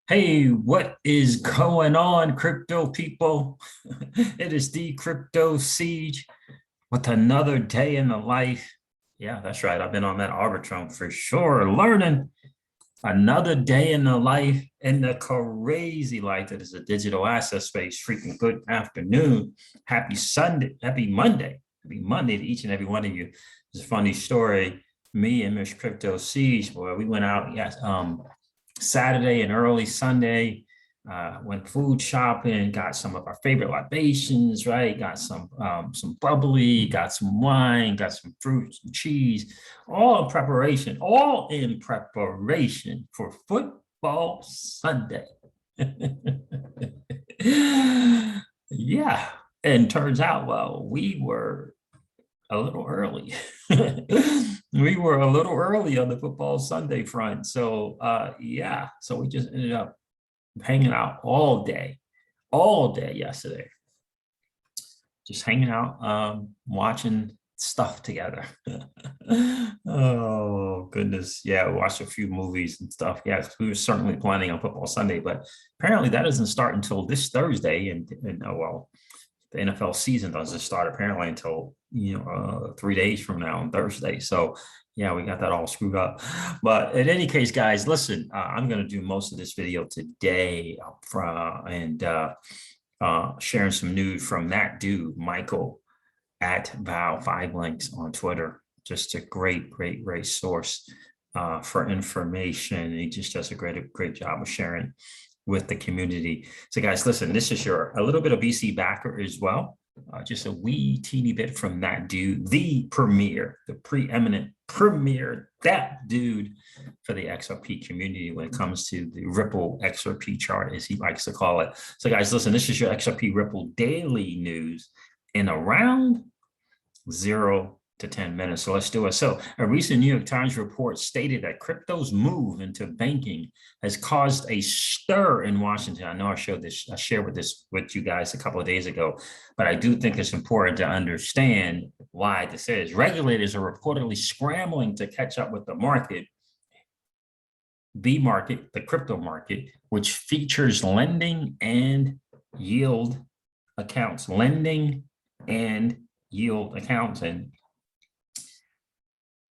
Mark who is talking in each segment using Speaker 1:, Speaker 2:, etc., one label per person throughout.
Speaker 1: Hey, what is going on, crypto people? It is the crypto siege with another day in the life. Yeah, that's right. I've been on that Arbitrum for sure, learning another day in the life, in the crazy life that is a digital asset space. Freaking good afternoon. Happy Sunday, happy Monday to each and every one of you. It's a funny story. Me and Miss Crypto Siege, boy, we went out, yes, Saturday and early Sunday. Went food shopping, got some of our favorite libations, right? Got some bubbly, got some wine, got some fruit, some cheese, all in preparation for football Sunday. Yeah, and turns out, well, we were a little early. We were a little early on the football Sunday front. So yeah, so we just ended up hanging out all day yesterday. Just hanging out, watching stuff together. Oh goodness. Yeah, we watched a few movies and stuff. Yeah, we were certainly planning on football Sunday, but apparently that doesn't start until this Thursday. And well, the NFL season doesn't start apparently until 3 days from now on Thursday. So yeah, we got that all screwed up. But in any case, guys, listen, I'm going to do most of this video today and sharing some news from that dude, Michael at Val5Links on Twitter. Just a great source for information. He just does a great job of sharing with the community. So guys, listen, this is a little bit of VC backer as well. Just a wee teeny bit from that dude, the preeminent premier, that dude for the XRP community when it comes to the Ripple XRP chart, as he likes to call it. So guys, listen, this is your XRP Ripple daily news in around 0 to 10 minutes. So let's do it. So a recent New York Times report stated that crypto's move into banking has caused a stir in Washington. I know I shared this with you guys a couple of days ago, but I do think it's important to understand why this is. Regulators are reportedly scrambling to catch up with the crypto market, which features lending and yield accounts, and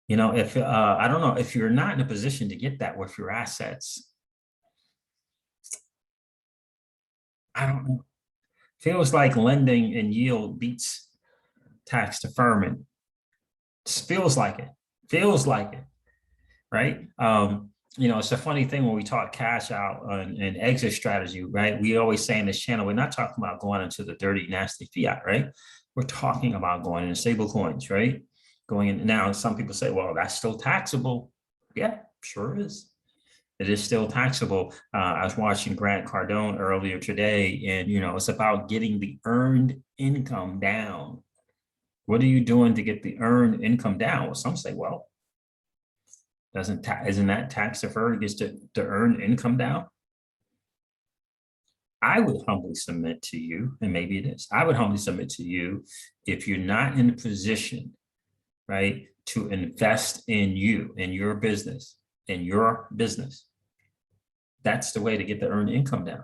Speaker 1: if I don't know, if you're not in a position to get that with your assets, I don't know. Feels like lending and yield beats tax deferment. Feels like it, right? It's a funny thing when we talk cash out and exit strategy, right? We always say in this channel, we're not talking about going into the dirty, nasty fiat, right? We're talking about going into stable coins, right? Going in now, some people say, well, that's still taxable. Yeah, sure is. It is still taxable. I was watching Grant Cardone earlier today, and it's about getting the earned income down. What are you doing to get the earned income down? Well, some say, well, isn't that tax deferred gets to earn income down? I would humbly submit to you, and maybe it is. I would humbly submit to you, if you're not in a position, right, to invest in your business, that's the way to get the earned income down.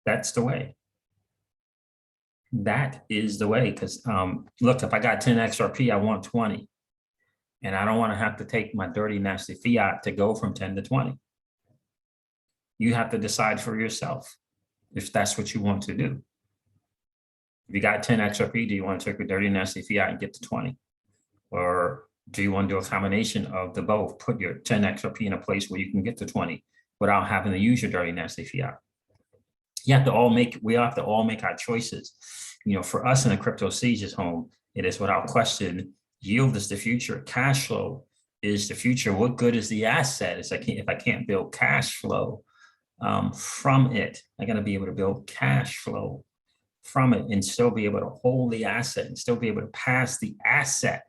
Speaker 1: That's the way. That is the way. Because look, if I got 10 XRP, I want 20. And I don't want to have to take my dirty, nasty fiat to go from 10 to 20. You have to decide for yourself if that's what you want to do. If you got 10 XRP, do you want to take your dirty, nasty fiat and get to 20? Or do you want to do a combination of the both? Put your 10 XRP in a place where you can get to 20 without having to use your dirty, nasty fiat. We have to all make our choices. For us in the crypto siege's home, it is without question, yield is the future. Cash flow is the future. What good is the asset if I can't build cash flow from it? I got to be able to build cash flow from it and still be able to hold the asset and still be able to pass the asset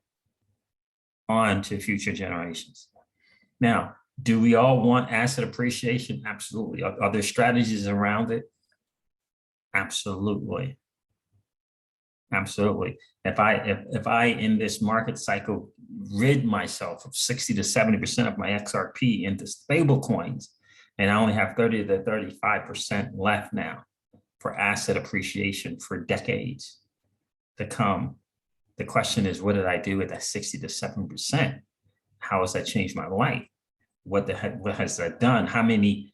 Speaker 1: on to future generations. Now, do we all want asset appreciation? Absolutely. Are there strategies around it? Absolutely. If I in this market cycle rid myself of 60 to 70% of my XRP into stable coins And I only have 30 to 35% left now for asset appreciation for decades to come. The question is, what did I do with that 60 to 7%? How has that changed my life? What has that done? How many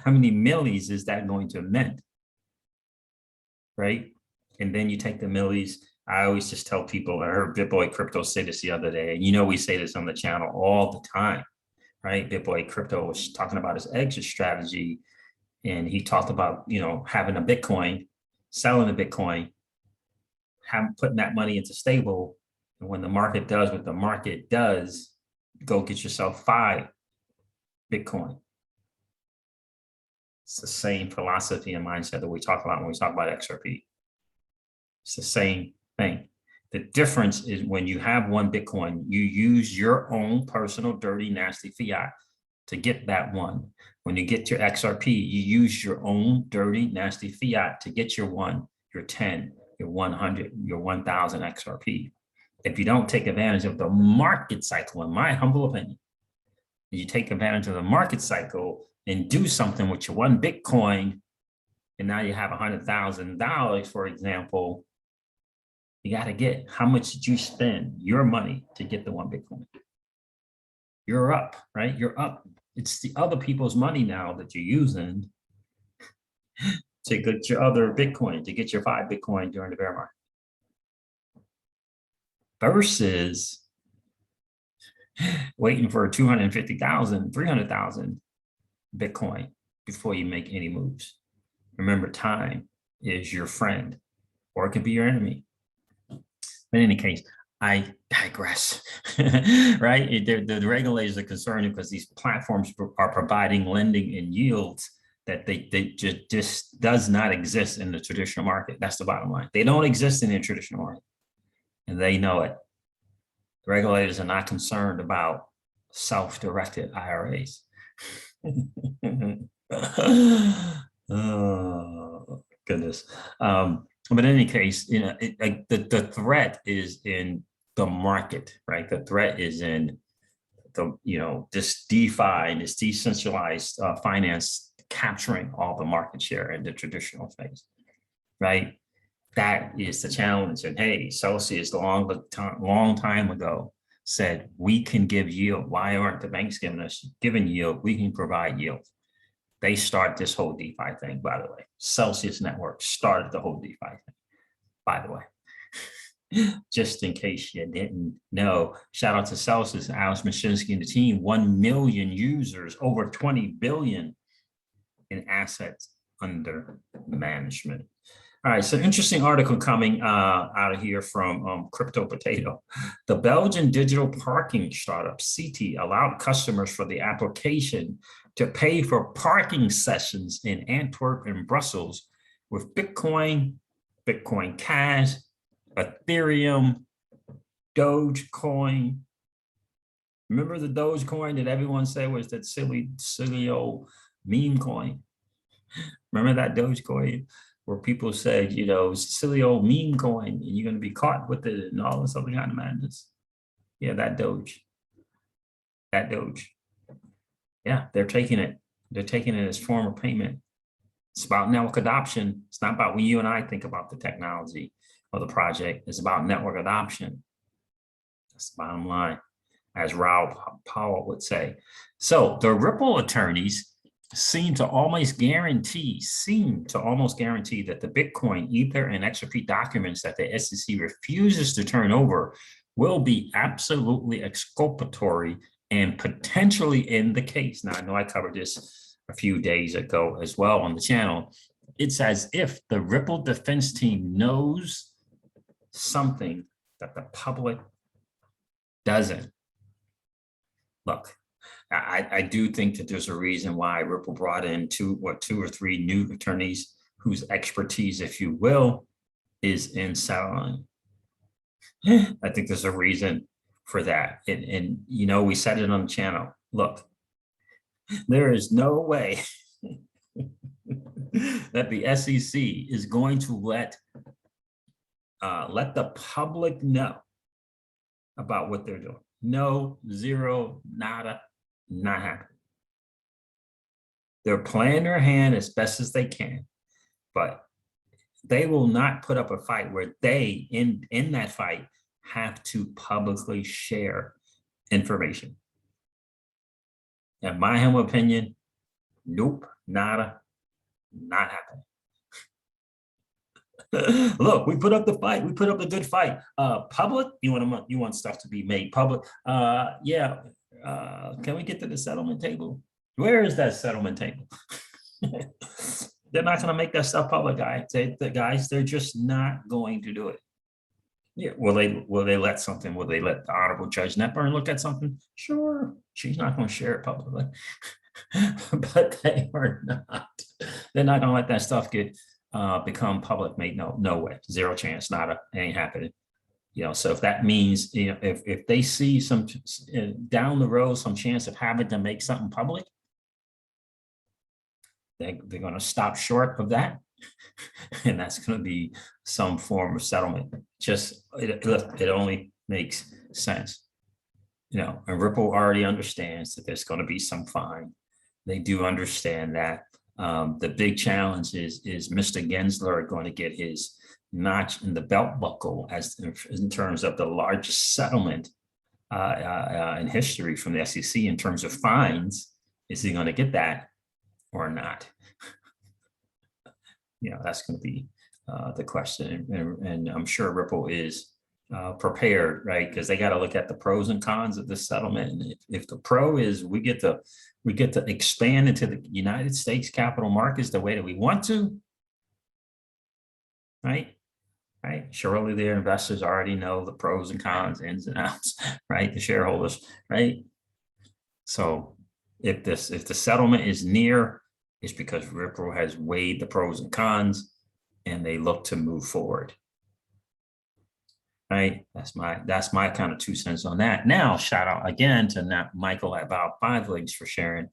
Speaker 1: millies is that going to mint? Right? And then you take the millies. I always just tell people, I heard BitBiy Crypto say this the other day, and you know we say this on the channel all the time, right? BitBiy Crypto was talking about his exit strategy, and he talked about, you know, having a Bitcoin, selling a Bitcoin, putting that money into stable, and when the market does what the market does, go get yourself 5 Bitcoin. It's the same philosophy and mindset that we talk about when we talk about XRP. It's the same thing. The difference is when you have 1 Bitcoin, you use your own personal, dirty, nasty fiat to get that one. When you get your XRP, you use your own dirty, nasty fiat to get your 1, your 10, your 100, your 1,000 XRP. If you don't take advantage of the market cycle, in my humble opinion, you take advantage of the market cycle and do something with your 1 Bitcoin, and now you have $100,000, for example, you got to get, how much did you spend your money to get the 1 Bitcoin? You're up, right? You're up. It's the other people's money now that you're using to get your other Bitcoin, to get your 5 Bitcoin during the bear market. Versus waiting for 250,000, 300,000 Bitcoin before you make any moves. Remember, time is your friend, or it could be your enemy. In any case, I digress, right? The regulators are concerned because these platforms are providing lending and yields that they just does not exist in the traditional market. That's the bottom line. They don't exist in the traditional market, and they know it. The regulators are not concerned about self-directed IRAs. Oh, goodness. But in any case, you know, the threat is in the market, right? The threat is in the, you know, this DeFi and this decentralized finance capturing all the market share in the traditional space, right? That is the challenge. And hey, Celsius, long time ago, said we can give yield. Why aren't the banks giving yield? We can provide yield. They start this whole DeFi thing, by the way. Celsius Network started the whole DeFi thing, by the way. Just in case you didn't know, shout out to Celsius, Alex Mashinsky and the team, 1 million users, over 20 billion in assets under management. All right, so interesting article coming out of here from Crypto Potato. The Belgian digital parking startup Seety allowed customers for the application to pay for parking sessions in Antwerp and Brussels with Bitcoin, Bitcoin Cash, Ethereum, Dogecoin. Remember the Dogecoin that everyone said was that silly old meme coin? Remember that Dogecoin where people said, you know, silly old meme coin, and you're going to be caught with it and all this other kind of madness. Yeah, that Doge. That Doge. Yeah, they're taking it. They're taking it as form of payment. It's about network adoption. It's not about when you and I think about the technology or the project. It's about network adoption. That's the bottom line, as Raoul Pal would say. So the Ripple attorneys seem to almost guarantee that the Bitcoin, Ether, and XRP documents that the SEC refuses to turn over will be absolutely exculpatory and potentially end the case. Now, I know I covered this a few days ago as well on the channel. It's as if the Ripple defense team knows something that the public doesn't. Look, I do think that there's a reason why Ripple brought in two or three new attorneys whose expertise, if you will, is in settling. I think there's a reason for that. And you know, we said it on the channel. Look, there is no way that the SEC is going to let the public know about what they're doing. No, zero, nada, not happening. They're playing their hand as best as they can, but they will not put up a fight where they, in that fight, have to publicly share information. In my humble opinion, nope, nada, not happening. Look, we put up the fight. We put up a good fight. Public, you want stuff to be made public. Yeah. Can we get to the settlement table? Where is that settlement table? They're not going to make that stuff public, guys. They're just not going to do it. Yeah. Will they let something? Will they let the Honorable Judge Netburn look at something? Sure. She's not going to share it publicly. But they are not. They're not going to let that stuff get become public. Made no way, zero chance, nada, it ain't happening. So if that means, if they see some down the road some chance of having to make something public, they're going to stop short of that, and that's going to be some form of settlement. Just it only makes sense, and Ripple already understands that there's going to be some fine. They do understand that. The big challenge is Mr. Gensler going to get his notch in the belt buckle as in terms of the largest settlement in history from the SEC in terms of fines? Is he going to get that or not? That's going to be the question, and I'm sure Ripple is prepared, right? Because they got to look at the pros and cons of this settlement. And if the pro is we get to expand into the United States capital markets the way that we want to, right? Surely their investors already know the pros and cons, ins and outs, right? The shareholders, right? So if the settlement is near, it's because Ripple has weighed the pros and cons and they look to move forward. Right, that's my kind of 2 cents on that. Now, shout out again to Michael at about 5 Legs for sharing.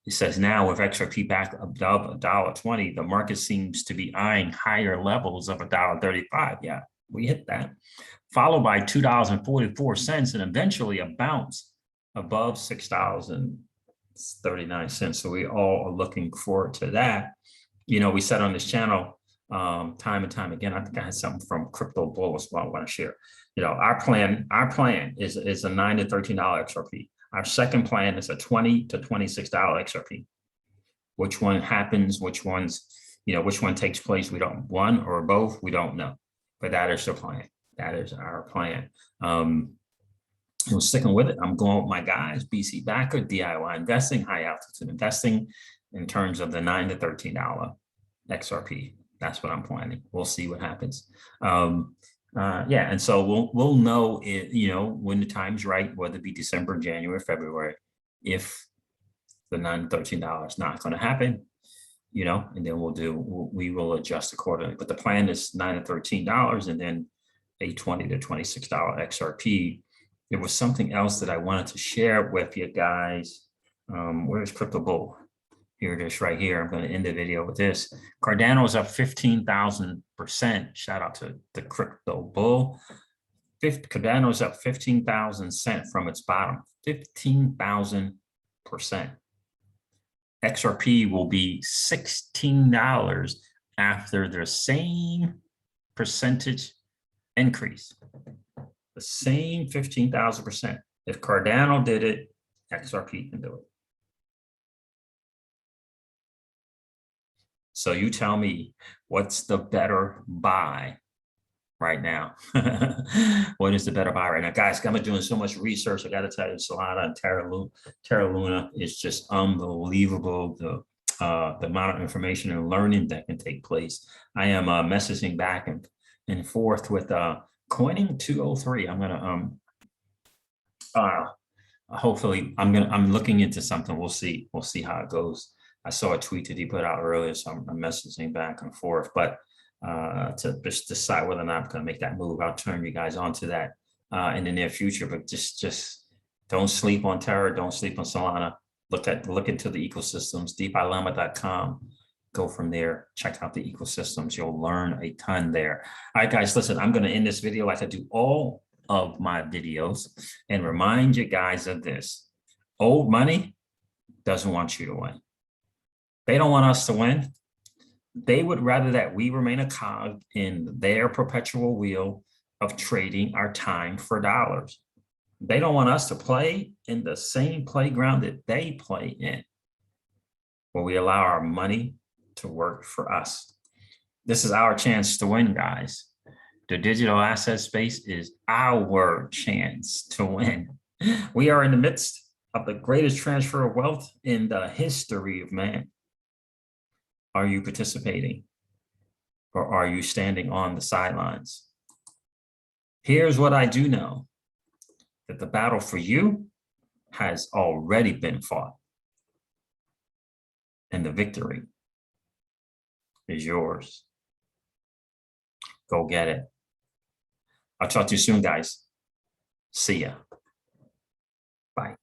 Speaker 1: He says, now with XRP back above $1.20, the market seems to be eyeing higher levels of $1.35. Yeah, we hit that, followed by $2.44, and eventually a bounce above $6.39. So we all are looking forward to that. We said on this channel, time and time again, I think I had something from CryptoBull as well I want to share. Our plan is a $9 to $13 XRP. Our second plan is a $20 to $26 XRP. Which one happens? Which one takes place? We don't, one or both, we don't know. But that is the plan. That is our plan. Sticking with it, I'm going with my guys, BC Backer, DIY investing, high altitude investing in terms of the $9 to $13 XRP. That's what I'm planning. We'll see what happens. Yeah, and so we'll know when the time's right, whether it be December, January, February, if the $9 to $13 is not going to happen, and then we will adjust accordingly. But the plan is $9 to $13, and then a $20 to $26 XRP. There was something else that I wanted to share with you guys. Where's CryptoBull? Here it is right here. I'm going to end the video with this. Cardano is up 15,000%. Shout out to the CryptoBull. Cardano is up 15,000 cents from its bottom. 15,000%. XRP will be $16 after the same percentage increase. The same 15,000%. If Cardano did it, XRP can do it. So you tell me, what's the better buy right now? What is the better buy right now? Guys, I'm doing so much research. I got to tell you, Solana and Terra Luna is just unbelievable. The amount of information and learning that can take place. I am messaging back and forth with Coining 203. I'm gonna hopefully I'm looking into something. We'll see how it goes. I saw a tweet that he put out earlier, so I'm messaging back and forth. But to just decide whether or not I'm going to make that move, I'll turn you guys onto that in the near future. But just don't sleep on Terra, don't sleep on Solana. Look into the ecosystems. DeepILlama.com. Go from there. Check out the ecosystems. You'll learn a ton there. All right, guys. Listen, I'm going to end this video like I do all of my videos, and remind you guys of this: old money doesn't want you to win. They don't want us to win. They would rather that we remain a cog in their perpetual wheel of trading our time for dollars. They don't want us to play in the same playground that they play in, where we allow our money to work for us. This is our chance to win, guys. The digital asset space is our chance to win. We are in the midst of the greatest transfer of wealth in the history of man. Are you participating, or are you standing on the sidelines? Here's what I do know, that the battle for you has already been fought, and the victory is yours. Go get it. I'll talk to you soon, guys. See ya. Bye.